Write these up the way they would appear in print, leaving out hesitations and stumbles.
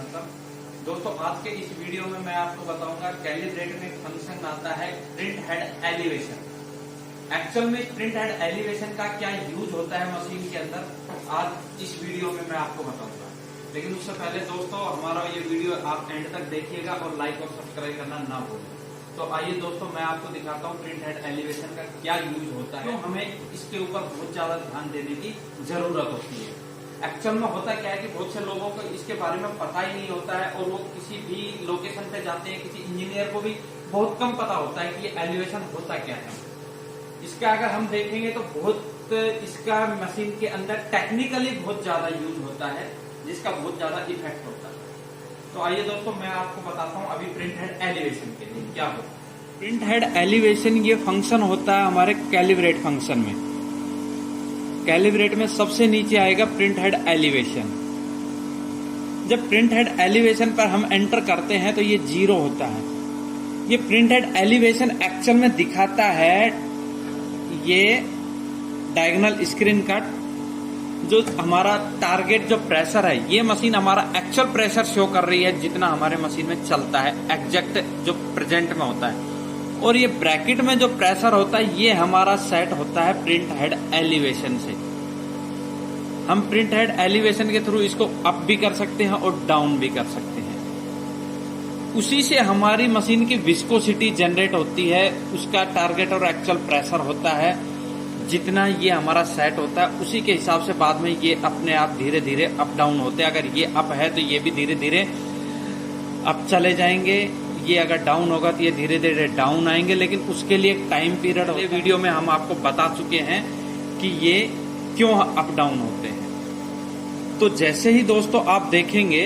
अभिनंदन। दोस्तों आज के इस वीडियो में मैं आपको बताऊंगा कैलिब्रेट में फंक्शन आता है प्रिंट हेड एलिवेशन। एक्चुअल में प्रिंट हेड एलिवेशन का क्या यूज होता है मशीन के अंदर, आज इस वीडियो में मैं आपको बताऊंगा। लेकिन उससे पहले दोस्तों हमारा ये वीडियो आप एंड तक देखिएगा और लाइक और सब्सक्राइब करना ना भूलें। तो आइए दोस्तों मैं आपको दिखाता हूँ प्रिंट हेड एलिवेशन का क्या यूज होता है। तो हमें इसके ऊपर बहुत ज्यादा ध्यान देने की जरूरत होती है। एक्चुअल में होता क्या है कि बहुत से लोगों को इसके बारे में पता ही नहीं होता है और वो किसी भी लोकेशन पे जाते हैं, किसी इंजीनियर को भी बहुत कम पता होता है कि ये एलिवेशन होता क्या है। इसका अगर हम देखेंगे तो बहुत इसका मशीन के अंदर टेक्निकली बहुत ज्यादा यूज होता है, जिसका बहुत ज्यादा इफेक्ट होता है। तो आइए दोस्तों मैं आपको बताता हूँ अभी प्रिंट हेड एलिवेशन के लिए क्या होता है। प्रिंट हेड एलिवेशन ये फंक्शन होता है हमारे कैलिब्रेट फंक्शन में। कैलिब्रेट में सबसे नीचे आएगा प्रिंट हेड एलिवेशन। जब प्रिंट हेड एलिवेशन पर हम एंटर करते हैं तो ये 0 होता है। ये प्रिंट हेड एलिवेशन एक्चुअल में दिखाता है ये डायगोनल स्क्रीन कट, जो हमारा टारगेट जो प्रेशर है, ये मशीन हमारा एक्चुअल प्रेशर शो कर रही है जितना हमारे मशीन में चलता है, एग्जैक्ट जो प्रेजेंट में होता है। और ये ब्रैकेट में जो प्रेशर होता है ये हमारा सेट होता है प्रिंट हेड एलिवेशन से। हम प्रिंट हेड एलिवेशन के थ्रू इसको अप भी कर सकते हैं और डाउन भी कर सकते हैं। उसी से हमारी मशीन की विस्कोसिटी जनरेट होती है, उसका टारगेट और एक्चुअल प्रेशर होता है जितना ये हमारा सेट होता है, उसी के हिसाब से बाद में ये अपने आप धीरे धीरे अप डाउन होते हैं। अगर ये अप है तो ये भी धीरे धीरे अप चले जाएंगे, ये अगर डाउन होगा तो ये धीरे धीरे डाउन आएंगे। लेकिन उसके लिए एक टाइम पीरियड होता है। वीडियो में हम आपको बता चुके हैं कि ये क्यों अप डाउन होते हैं। तो जैसे ही दोस्तों आप देखेंगे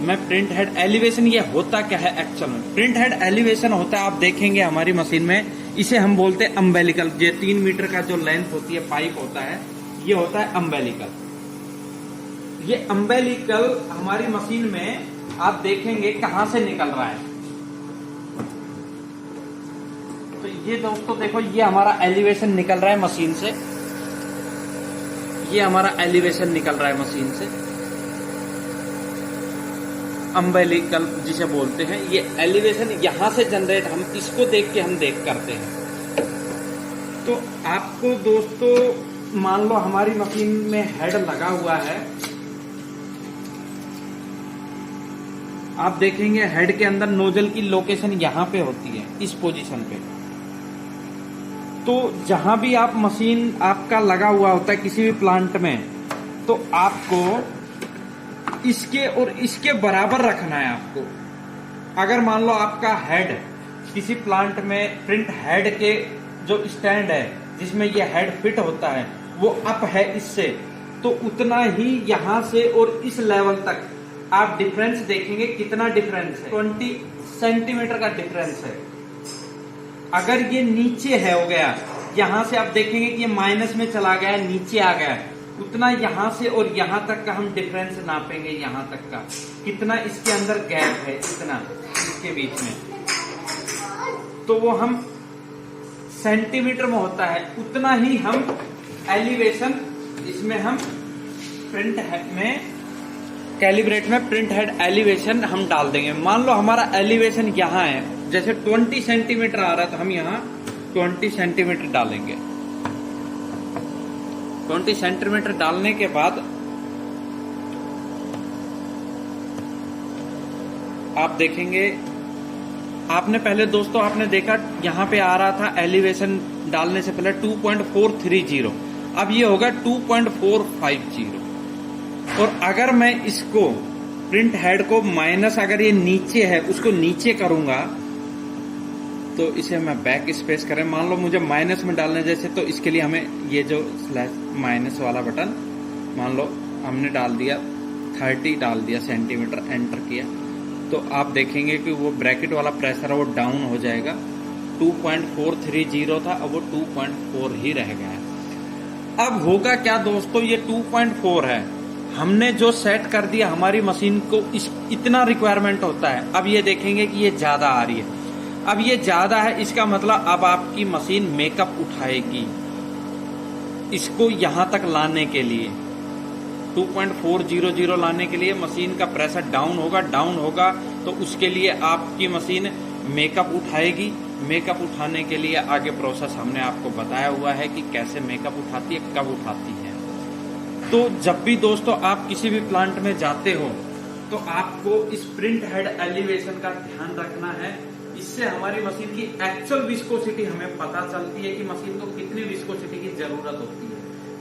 मैं प्रिंट हेड एलिवेशन ये होता क्या है एक्चुअल में। प्रिंट हेड एलिवेशन होता है, आप देखेंगे हमारी मशीन में, इसे हम बोलते हैं अम्बेलिकल। ये 3 मीटर का जो लेंथ होती है पाइप होता है, ये होता है अम्बेलिकल। ये अम्बेलिकल हमारी मशीन में आप देखेंगे कहां से निकल रहा है। तो ये दोस्तों देखो, ये हमारा एलिवेशन निकल रहा है मशीन से, ये हमारा एलिवेशन निकल रहा है मशीन से, अम्बेलिकल जिसे बोलते हैं। ये एलिवेशन यहां से जनरेट हम इसको देख के हम देख करते हैं। तो आपको दोस्तों मान लो हमारी मशीन में हेड लगा हुआ है, आप देखेंगे हेड के अंदर नोजल की लोकेशन यहां पे होती है, इस पोजीशन पे। तो जहां भी आप मशीन आपका लगा हुआ होता है किसी भी प्लांट में, तो आपको इसके और इसके बराबर रखना है आपको। अगर मान लो आपका हेड किसी प्लांट में प्रिंट हेड के जो स्टैंड है जिसमें ये हेड फिट होता है वो अप है इससे, तो उतना ही यहां से और इस लेवल तक आप डिफरेंस देखेंगे। कितना डिफरेंस है? 20 सेंटीमीटर का डिफरेंस है। अगर ये नीचे है हो गया, यहां से आप देखेंगे कि ये माइनस में चला गया, नीचे आ गया, उतना यहां से और यहां तक का हम डिफरेंस नापेंगे। यहां तक का कितना इसके अंदर गैप है, इतना इसके बीच में, तो वो हम सेंटीमीटर में होता है। उतना ही हम एलिवेशन इसमें हम प्रिंट हेड में, कैलिब्रेट में प्रिंट हेड एलिवेशन हम डाल देंगे। मान लो हमारा एलिवेशन यहां है, जैसे 20 सेंटीमीटर आ रहा है तो हम यहां 20 सेंटीमीटर डालेंगे। 20 सेंटीमीटर डालने के बाद आप देखेंगे, आपने पहले दोस्तों आपने देखा यहां पे आ रहा था एलिवेशन डालने से पहले 2.430, अब ये होगा 2.450। और अगर मैं इसको प्रिंट हेड को माइनस, अगर ये नीचे है उसको नीचे करूंगा तो इसे मैं बैक स्पेस करें, मान लो मुझे माइनस में डालने जैसे, तो इसके लिए हमें ये जो स्लैश माइनस वाला बटन मान लो हमने डाल दिया, 30 डाल दिया सेंटीमीटर, एंटर किया, तो आप देखेंगे कि वो ब्रैकेट वाला प्रेशर है वो डाउन हो जाएगा। 2.430 था, अब वो 2.4 ही रह गया है। अब होगा क्या दोस्तों, ये 2.4 है, हमने जो सेट कर दिया हमारी मशीन को इतना रिक्वायरमेंट होता है। अब ये देखेंगे कि ये ज्यादा आ रही है, अब ये ज्यादा है, इसका मतलब अब आपकी मशीन मेकअप उठाएगी इसको यहां तक लाने के लिए। 2.400 लाने के लिए मशीन का प्रेशर डाउन होगा तो उसके लिए आपकी मशीन मेकअप उठाएगी। मेकअप उठाने के लिए आगे प्रोसेस हमने आपको बताया हुआ है कि कैसे मेकअप उठाती है, कब उठाती है। तो जब भी दोस्तों आप किसी भी प्लांट में जाते हो तो आपको इस प्रिंट हेड एलिवेशन का ध्यान रखना है। इससे हमारी मशीन की एक्चुअल विस्कोसिटी हमें पता चलती है कि मशीन को कितनी विस्कोसिटी की जरूरत होती है,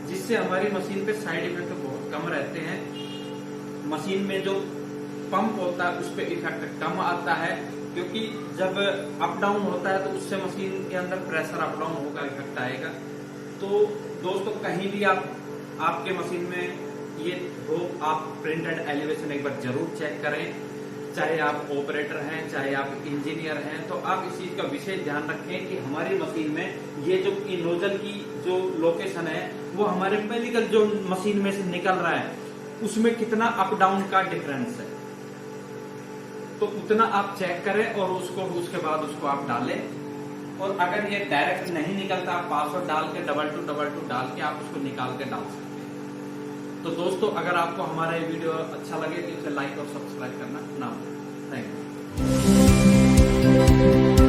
जिससे हमारी मशीन पे साइड इफेक्ट बहुत कम रहते हैं। मशीन में जो पंप होता है उस पर इफेक्ट कम आता है, क्योंकि जब अप डाउन होता है तो उससे मशीन के अंदर प्रेशर अप डाउन होगा, इफेक्ट आएगा। तो दोस्तों कहीं भी आपके मशीन में ये हो, आप प्रिंट हेड एलिवेशन एक बार जरूर चेक करें। चाहे आप ऑपरेटर हैं, चाहे आप इंजीनियर हैं, तो आप इस चीज का विशेष ध्यान रखें कि हमारी मशीन में ये जो नोजल की जो लोकेशन है वो हमारे पेलिकल जो मशीन में से निकल रहा है उसमें कितना अप डाउन का डिफरेंस है, तो उतना आप चेक करें और उसके बाद उसको आप डालें। और अगर ये डायरेक्ट नहीं निकलता, आप पासवर्ड डाल के 2222 डाल के आप उसको निकाल के डाल सकते हैं। तो दोस्तों अगर आपको हमारा ये वीडियो अच्छा लगे तो इसे लाइक और सब्सक्राइब करना ना भूलें। Thank you.